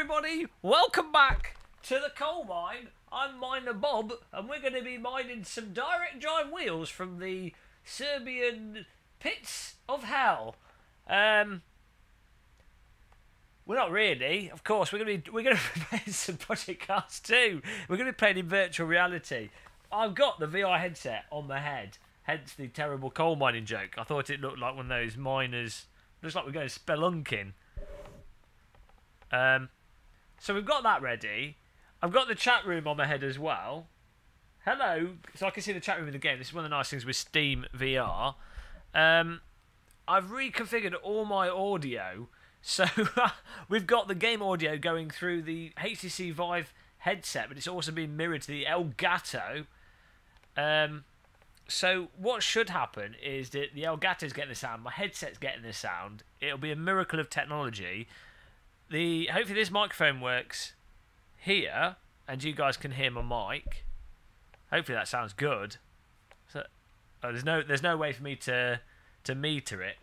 everybody, welcome back to the coal mine. I'm Miner Bob, and we're going to be mining some direct drive wheels from the Serbian pits of hell. We're not really, of course. We're going to be playing some Project Cars too. We're going to be playing in virtual reality. I've got the VR headset on my head, hence the terrible coal mining joke. I thought it looked like one of those miners. Looks like we're going spelunking. So we've got that ready. I've got the chat room on my head as well. Hello, so I can see the chat room in the game. This is one of the nice things with Steam VR. I've reconfigured all my audio, so we've got the game audio going through the HTC Vive headset, but it's also been mirrored to the Elgato. So what should happen is that the Elgato's getting the sound, my headset's getting the sound. It'll be a miracle of technology. Hopefully this microphone works here, and you guys can hear my mic. Hopefully that sounds good. So, there's no way for me to meter it.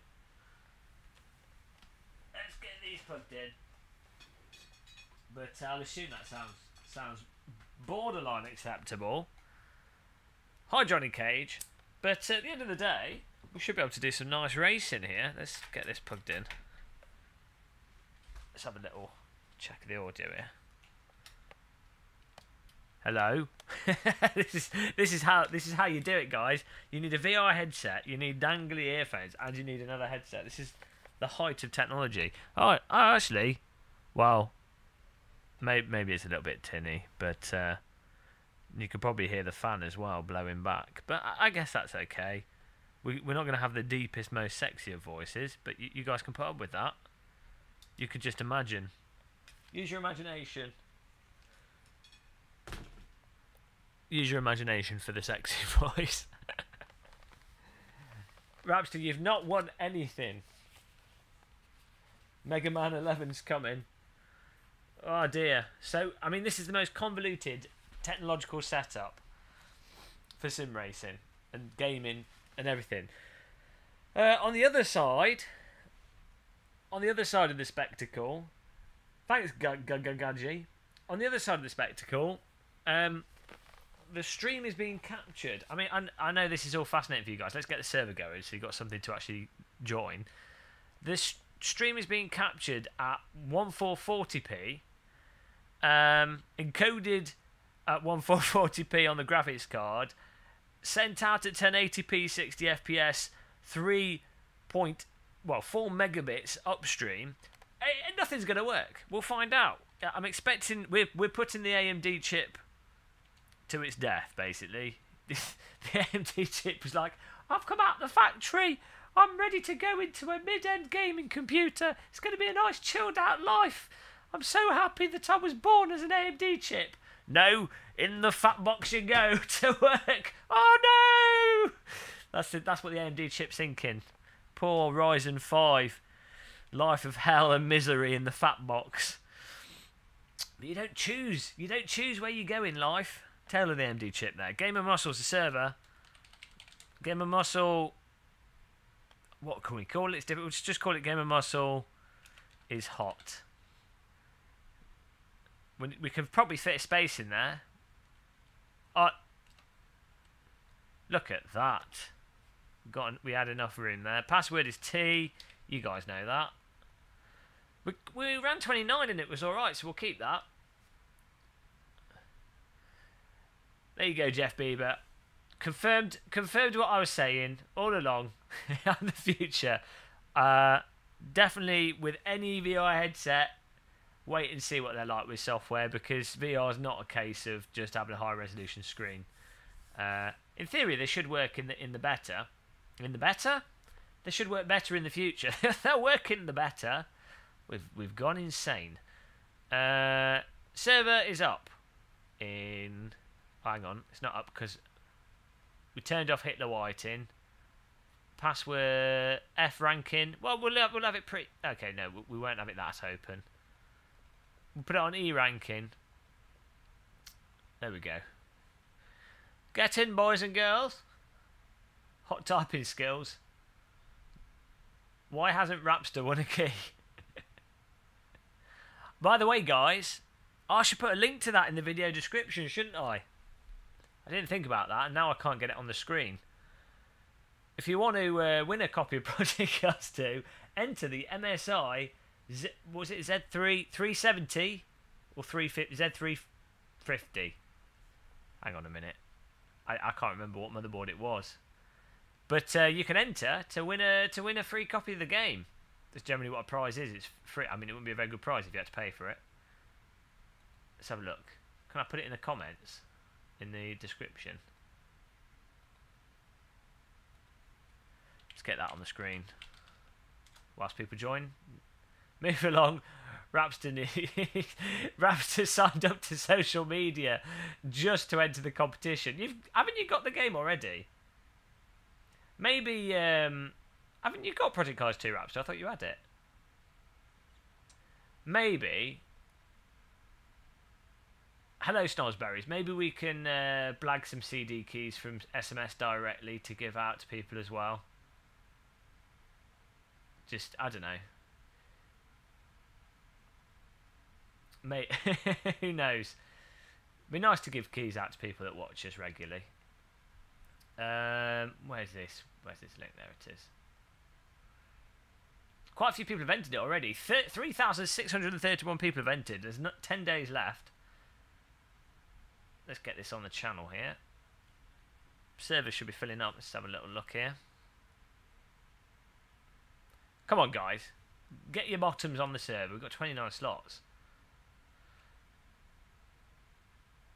Let's get these plugged in. But I'll assume that sounds borderline acceptable. Hi Johnny Cage. But at the end of the day, we should be able to do some nice racing here. Let's get this plugged in. Let's have a little check of the audio here. Hello. this is how you do it, guys. You need a VR headset, you need dangly earphones, and you need another headset. This is the height of technology. Oh, actually, well, maybe it's a little bit tinny, but you could probably hear the fan as well blowing back. But I guess that's okay. We're not going to have the deepest, most sexy of voices, but you guys can put up with that. You could just imagine. Use your imagination. Use your imagination for the sexy voice. Rapster, you've not won anything. Mega Man 11's coming. Oh dear. So, I mean, this is the most convoluted technological setup for sim racing and gaming and everything. On the other side of the spectacle, thanks Gadji. On the other side of the spectacle, the stream is being captured. I mean, I know this is all fascinating for you guys. Let's get the server going so you've got something to actually join. This stream is being captured at 1440p, encoded at 1440p on the graphics card, sent out at 1080p 60 fps, 4 megabits upstream. Nothing's going to work. We'll find out. I'm expecting we're putting the AMD chip to its death, basically. The AMD chip was like, I've come out the factory. I'm ready to go into a mid-end gaming computer. It's going to be a nice chilled out life. I'm so happy that I was born as an AMD chip. No, in the fat box you go to work. Oh no! That's what the AMD chip's thinking. Poor Ryzen 5. Life of hell and misery in the fat box. But you don't choose. You don't choose where you go in life. Tail of the AMD chip there. Gamer Muscle's the server. Gamer Muscle. What can we call it? It's different. We'll just call it Gamer Muscle is hot. We can probably fit a space in there. Look at that. We had enough room there. Password is T. You guys know that. We ran 29 and it was alright, so we'll keep that. There you go, Jeff Bieber. Confirmed what I was saying all along. In the future, definitely with any VR headset, wait and see what they're like with software, because VR is not a case of just having a high resolution screen. In theory, they should work in the beta. In the beta, they should work better in the future. They'll work in the beta. We've gone insane. Server is up. Hang on, it's not up because we turned off Hitler Whiting. Password F ranking. Well, we'll have it pre. Okay, no, we won't have it that open. We'll put it on E ranking. There we go. Get in, boys and girls. Hot typing skills. Why hasn't Rapster won a key? By the way, guys, I should put a link to that in the video description, shouldn't I? I didn't think about that, and now I can't get it on the screen. If you want to win a copy of Project Cars 2, enter the MSI, was it Z3 370 or 350? Z350. Hang on a minute. I can't remember what motherboard it was. But you can enter to win a free copy of the game. That's generally what a prize is. It's free. I mean, it wouldn't be a very good prize if you had to pay for it. Let's have a look. Can I put it in the comments? In the description? Let's get that on the screen. Whilst people join. Move along. Rapster signed up to social media just to enter the competition. Haven't you got the game already? Maybe, haven't you got Project Cars 2, Rapster? I thought you had it. Maybe. Hello, Snozzberries. Maybe we can blag some CD keys from SMS directly to give out to people as well. Just, I don't know. Mate, who knows? It'd be nice to give keys out to people that watch us regularly. Where's this? Where's this link? There it is. Quite a few people have entered it already. 3,631 people have entered. There's not 10 days left. Let's get this on the channel here. Server should be filling up. Let's have a little look here. Come on, guys. Get your bottoms on the server. We've got 29 slots.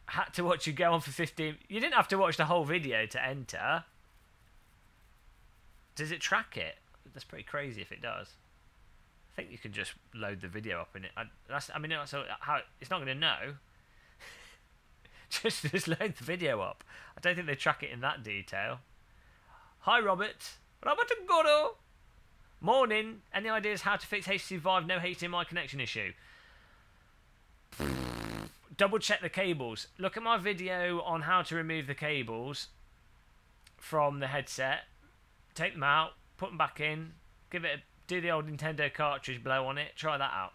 Had to watch you go on for 15. You didn't have to watch the whole video to enter. Does it track it? That's pretty crazy if it does. I think you can just load the video up in it. I mean, so how it's not going to know. just load the video up. I don't think they track it in that detail. Hi, Robert. Robert and Goro. Morning. Any ideas how to fix HTC Vive no HDMI connection issue? Double check the cables. Look at my video on how to remove the cables from the headset. Take them out, put them back in, do the old Nintendo cartridge blow on it. Try that out.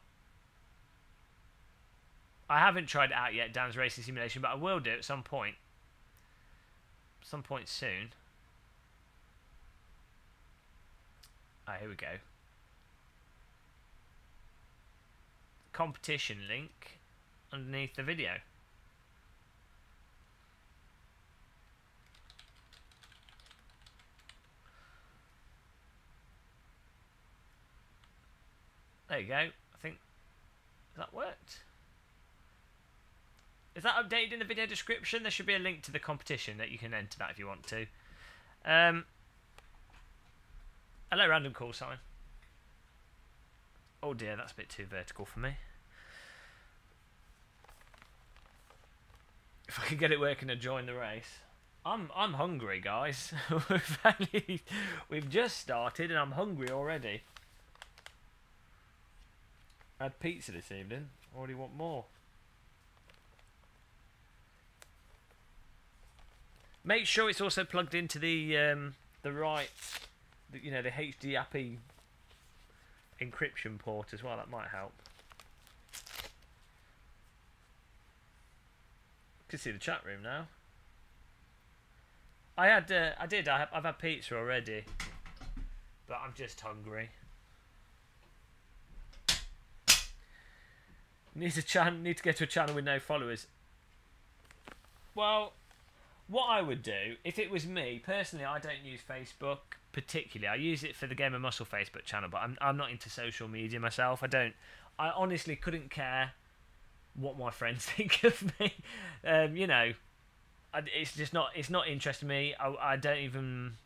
I haven't tried it out yet, Dan's Racing Simulation, but I will do it at some point. Some point soon. Ah, here we go. Competition link underneath the video. There you go. I think that worked. Is that updated in the video description? There should be a link to the competition that you can enter that if you want to. Hello, random call sign. Oh dear, that's a bit too vertical for me. If I could get it working to join the race. I'm hungry, guys. We've just started and I'm hungry already. I had pizza this evening. Already want more. Make sure it's also plugged into the right, you know, the HDAPI encryption port as well. That might help. You can see the chat room now. I've had pizza already, but I'm just hungry. Need to go to a channel with no followers. Well, what I would do if it was me personally, I don't use Facebook particularly. I use it for the Game of Muscle Facebook channel, but I'm not into social media myself. I honestly couldn't care what my friends think of me. You know, it's not interesting me. I don't even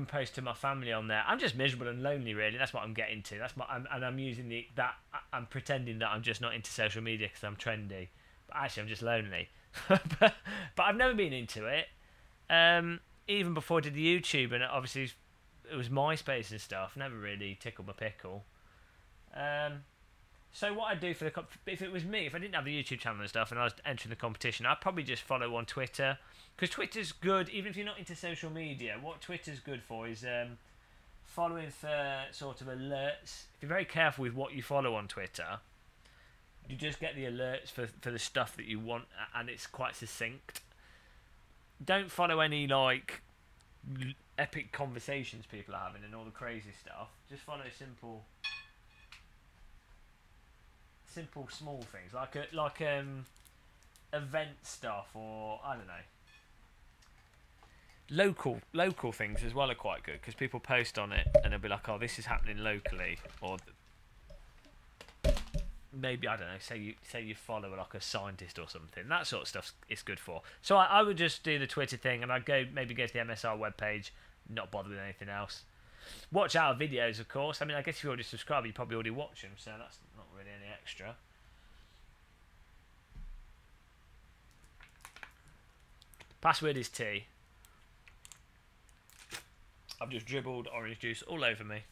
post to my family on there. I'm just miserable and lonely, really. That's what I'm getting to. I'm using I'm pretending that I'm just not into social media because I'm trendy, but actually I'm just lonely. but I've never been into it. Even before I did the YouTube, and obviously it was MySpace and stuff. Never really tickled my pickle. So what I'd do if it was me, if I didn't have the YouTube channel and stuff, and I was entering the competition, I'd probably just follow on Twitter, because Twitter's good. Even if you're not into social media, what Twitter's good for is following for sort of alerts. If you're very careful with what you follow on Twitter, You just get the alerts for the stuff that you want, and it's quite succinct. Don't follow any like epic conversations people are having and all the crazy stuff. Just follow simple small things like event stuff, or I don't know. Local things as well are quite good because people post on it and they'll be like, oh, this is happening locally, or maybe I don't know. Say you follow like a scientist or something. That sort of stuff is good for. So I would just do the Twitter thing, and I'd go to the MSR webpage, not bother with anything else. Watch our videos, of course. I mean, I guess if you already subscribe, you probably already watch them, so that's not really any extra. Password is T. I've just dribbled orange juice all over me.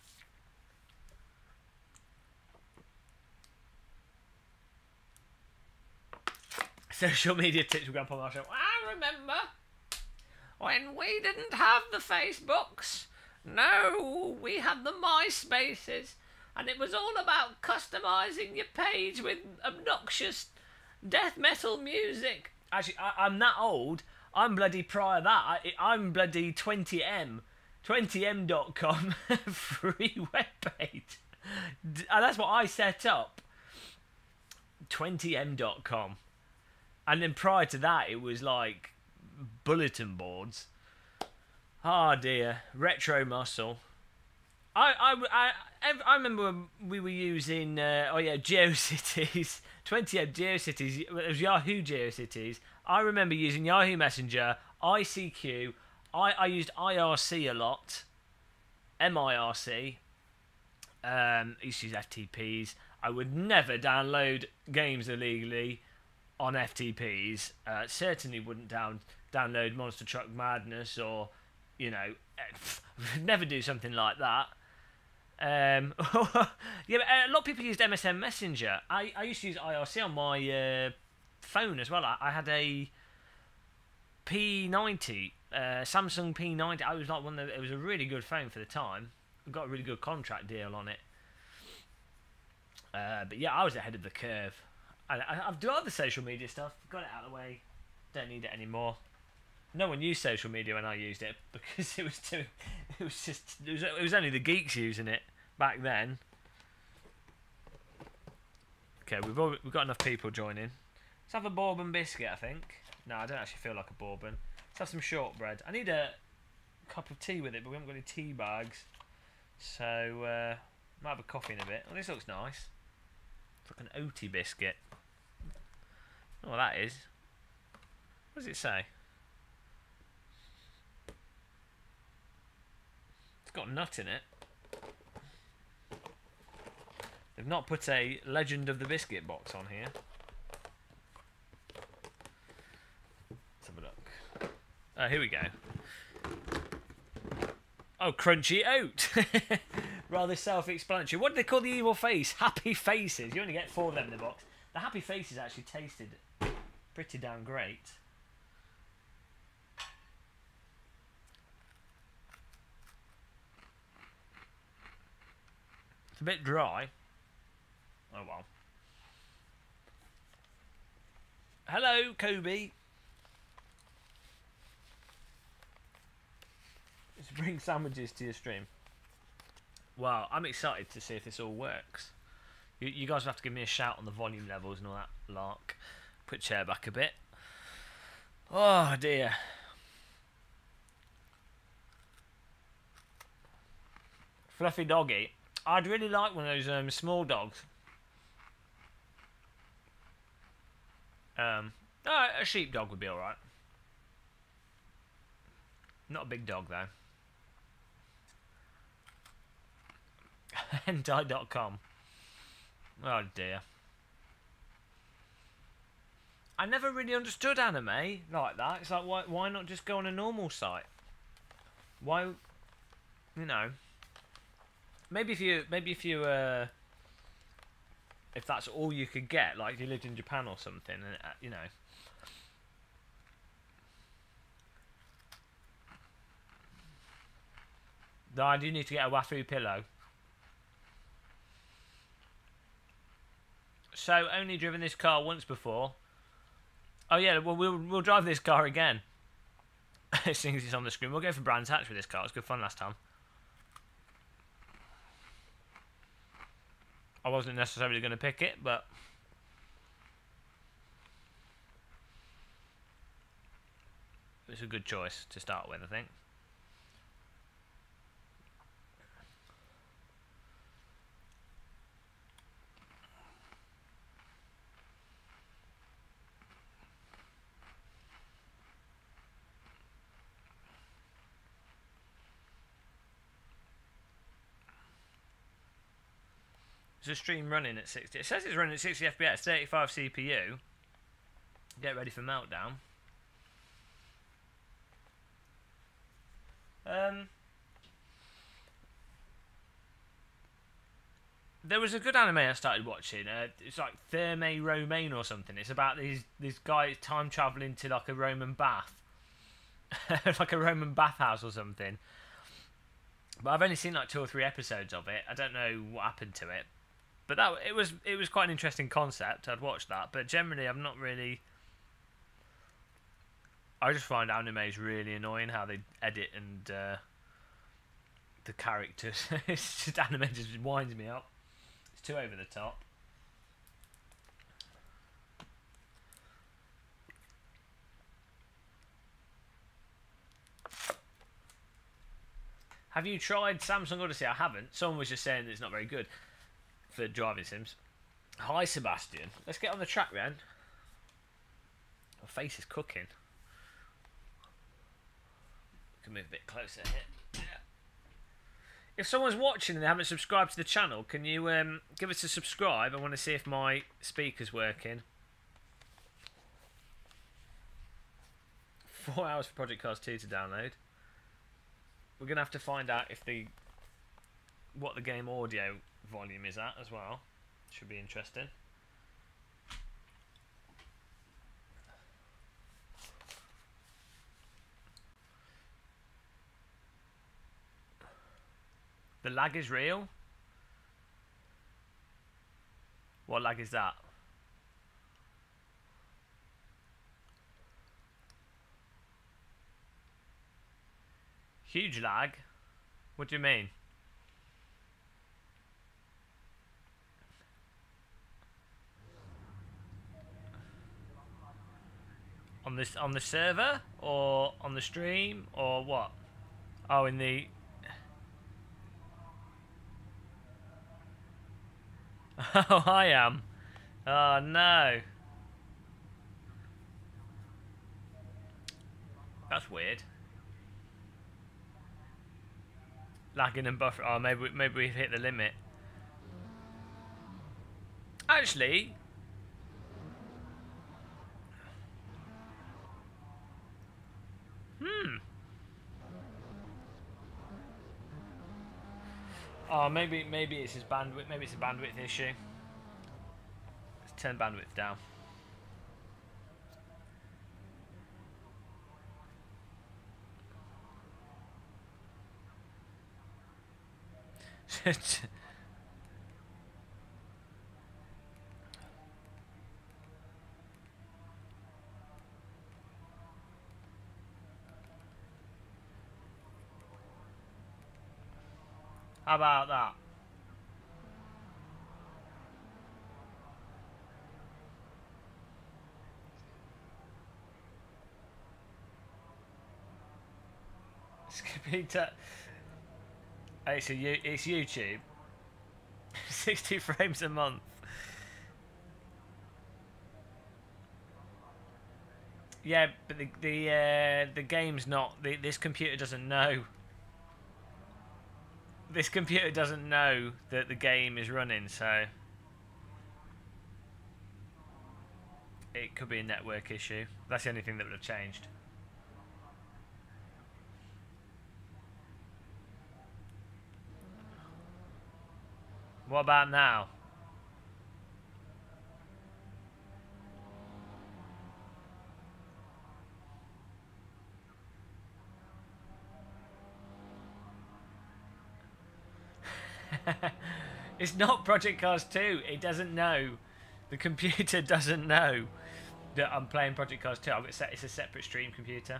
Social media tips with Grandpa Marshall. I remember when we didn't have the Facebooks. No, we had the MySpaces, and it was all about customising your page with obnoxious death metal music. Actually, I'm that old. I'm bloody prior that. I'm bloody 20M. 20m.com free webpage. And that's what I set up. 20m.com. And then prior to that, it was like bulletin boards. Oh dear, retro muscle. I remember when we were using GeoCities, 20M GeoCities. It was Yahoo GeoCities. I remember using Yahoo Messenger, ICQ. I used IRC a lot, MIRC. I used to use FTPs. I would never download games illegally on FTPs. Certainly wouldn't download Monster Truck Madness, or never do something like that. Yeah, but a lot of people used MSN Messenger. I used to use IRC on my phone as well. I had a P90, Samsung P90. I was like it was a really good phone for the time. I got a really good contract deal on it. But yeah, I was ahead of the curve. I've done other social media stuff, got it out of the way, don't need it anymore. No one used social media when I used it because it was only the geeks using it back then. Okay, we've got enough people joining. Let's have a bourbon biscuit, I think. No, I don't actually feel like a bourbon. Let's have some shortbread. I need a cup of tea with it, but we haven't got any tea bags, so might have a coffee in a bit. Oh, this looks nice. It's like an oaty biscuit. Oh, that is. What does it say? It's got nut in it. They've not put a Legend of the Biscuit box on here. Let's have a look. Oh, here we go. Oh, crunchy oat. Rather self-explanatory. What do they call the evil face? Happy faces. You only get 4 of them in the box. The happy faces actually tasted pretty damn great. It's a bit dry. Oh well. Hello, Kobe. Let's bring sandwiches to your stream. Well, I'm excited to see if this all works. You guys will have to give me a shout on the volume levels and all that lark. Put chair back a bit. Oh dear. Fluffy doggy. I'd really like one of those small dogs. A sheepdog would be alright. Not a big dog though. Hentai.com. Oh dear. I never really understood anime like that. It's like, why not just go on a normal site? Why, maybe if that's all you could get, like if you lived in Japan or something, and No, I do need to get a wafu pillow. So only driven this car once before. Oh yeah, well we'll drive this car again. As soon as it's on the screen, we'll go for Brands Hatch with this car. It was good fun last time. I wasn't necessarily going to pick it, but it's a good choice to start with, I think. Is the stream running at 60? It says it's running at 60 FPS, 35 CPU. Get ready for meltdown. There was a good anime I started watching. It's like Thermae Romaine or something. It's about this guy time traveling to like a Roman bath, like a Roman bathhouse or something. But I've only seen like 2 or 3 episodes of it. I don't know what happened to it. But it was quite an interesting concept. I'd watch that, but generally I'm not really. I just find animes really annoying how they edit and the characters. It's just anime just winds me up. It's too over the top. Have you tried Samsung Odyssey? I haven't. Someone was just saying that it's not very good for driving sims. Hi, Sebastian. Let's get on the track then. My face is cooking. We can move a bit closer here. Yeah. If someone's watching and they haven't subscribed to the channel, can you give us a subscribe? I want to see if my speaker's working. 4 hours for Project Cars 2 to download. We're going to have to find out if what the game audio volume is at as well. Should be interesting. The lag is real? What lag is that? Huge lag? What do you mean? On the server or on the stream or what? Oh, in the. Oh, I am. Oh no. That's weird. Lagging and buffer. Oh, maybe we've hit the limit. Actually. Oh, maybe it's his bandwidth. Maybe it's a bandwidth issue. Let's turn bandwidth down. How about that? It's YouTube. 60 frames a month. Yeah, but the game's not. This computer doesn't know. This computer doesn't know that the game is running, so it could be a network issue. That's the only thing that would have changed. What about now? It's not Project Cars 2. It doesn't know The computer doesn't know that I'm playing Project Cars 2. It's a separate stream computer.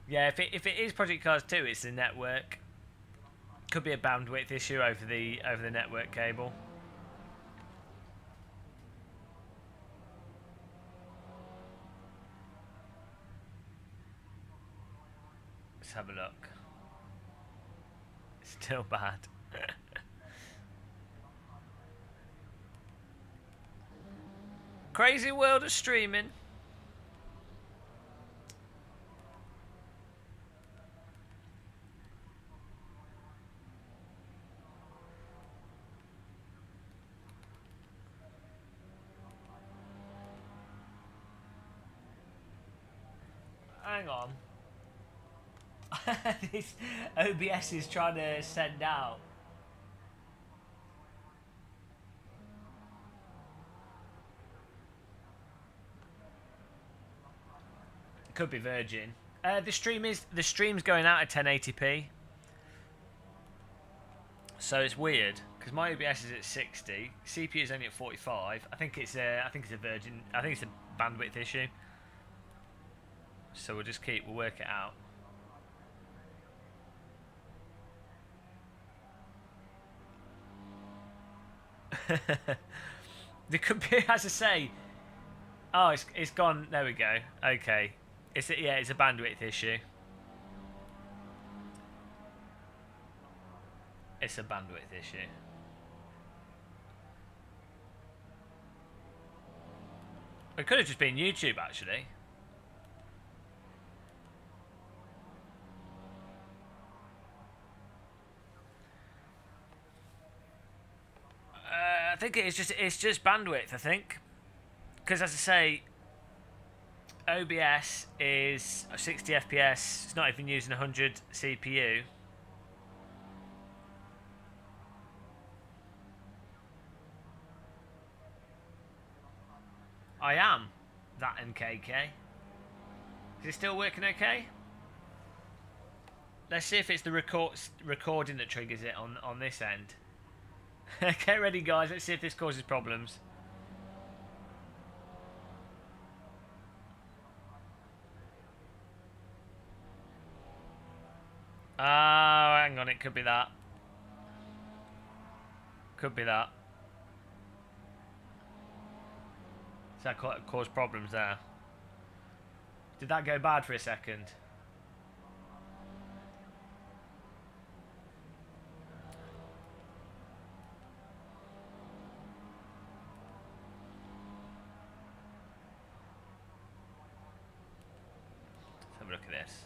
Yeah, if it is Project Cars 2, it's the network. Could be a bandwidth issue over the network cable. Let's have a look. It's still bad. Crazy world of streaming. Hang on. This OBS is trying to send out. Could be Virgin. The stream's going out at 1080p. So it's weird because my OBS is at 60, CPU is only at 45. I think it's a Virgin. I think it's a bandwidth issue. So we'll work it out. The computer, as I say, oh, it's gone. There we go. Okay, it's a bandwidth issue. It's a bandwidth issue. It could have just been YouTube, actually. I think it's just bandwidth. I think, because as I say, OBS is 60 FPS. It's not even using 100 CPU. I am that MKK. Is it still working okay? Let's see if it's the recording that triggers it on this end. Get ready, guys. Let's see if this causes problems. Oh, hang on. It could be that. Could be that. So that caused problems there. Did that go bad for a second? Let's have a look at this.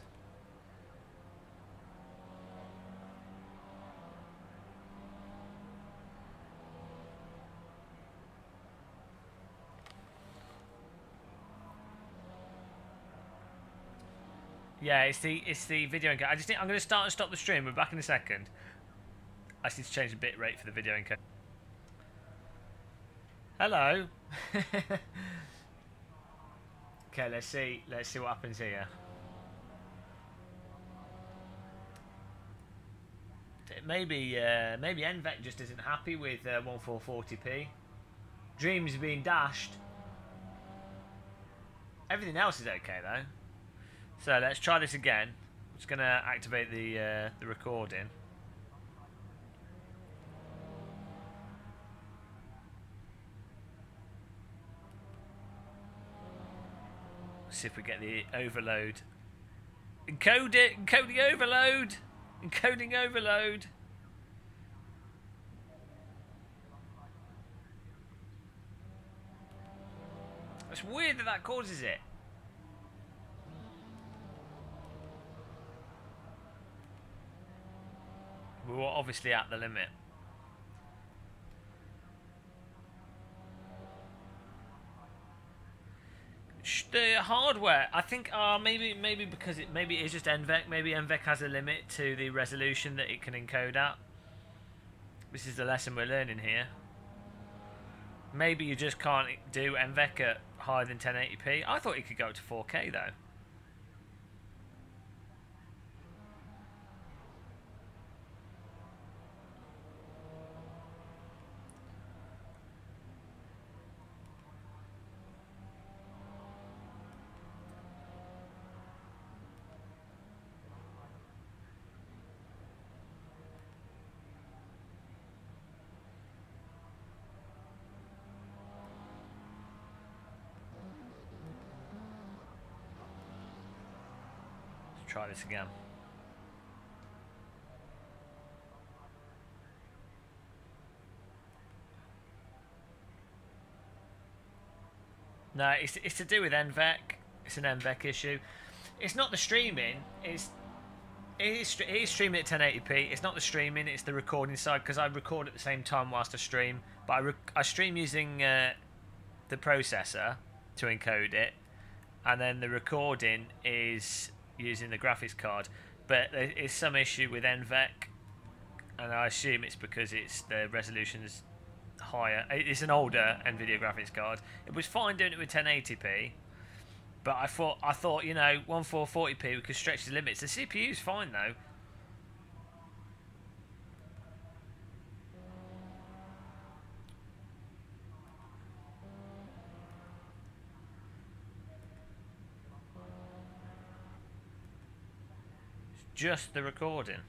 Yeah, it's the video encode. I'm going to start and stop the stream. We're back in a second. I just need to change the bit rate for the video encode. Hello. Okay, let's see what happens here. Maybe NVEC just isn't happy with 1440p. Dreams are being dashed. Everything else is okay though. So let's try this again. I'm just going to activate the recording. See if we get the overload. Encode it! Encoding overload! Encoding overload! It's weird that causes it. We were obviously at the limit. The hardware, I think, maybe because it is just NVEC. Maybe NVEC has a limit to the resolution that it can encode at. This is the lesson we're learning here. Maybe you just can't do NVEC at higher than 1080p. I thought it could go up to 4K though. try this again. No, it's to do with NVEC. It's an NVEC issue. It's not the streaming. It is streaming at 1080p. It's not the streaming. It's the recording side, because I record at the same time whilst I stream. But I stream using the processor to encode it, and then the recording is using the graphics card. But there is some issue with NVEC, and I assume it's because the resolution's higher. It's an older NVIDIA graphics card. It was fine doing it with 1080p, but I thought, you know, 1440p we could stretch the limits. The CPU's fine though. It's just the recording.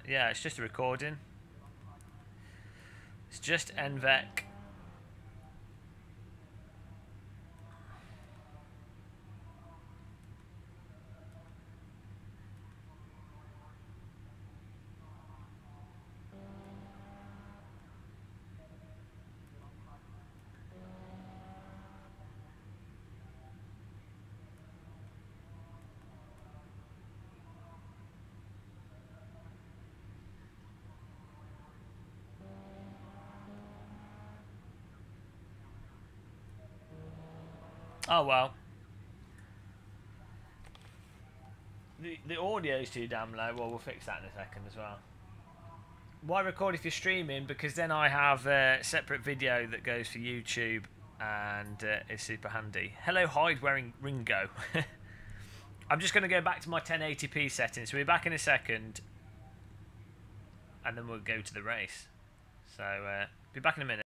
Yeah, it's just a recording. It's just NVEC. Oh well. The audio is too damn low. Well, we'll fix that in a second as well. Why record if you're streaming? Because then I have a separate video that goes for YouTube, and it's super handy. Hello, hide wearing Ringo. I'm just going to go back to my 1080p settings. So we'll be back in a second, and then we'll go to the race. So be back in a minute.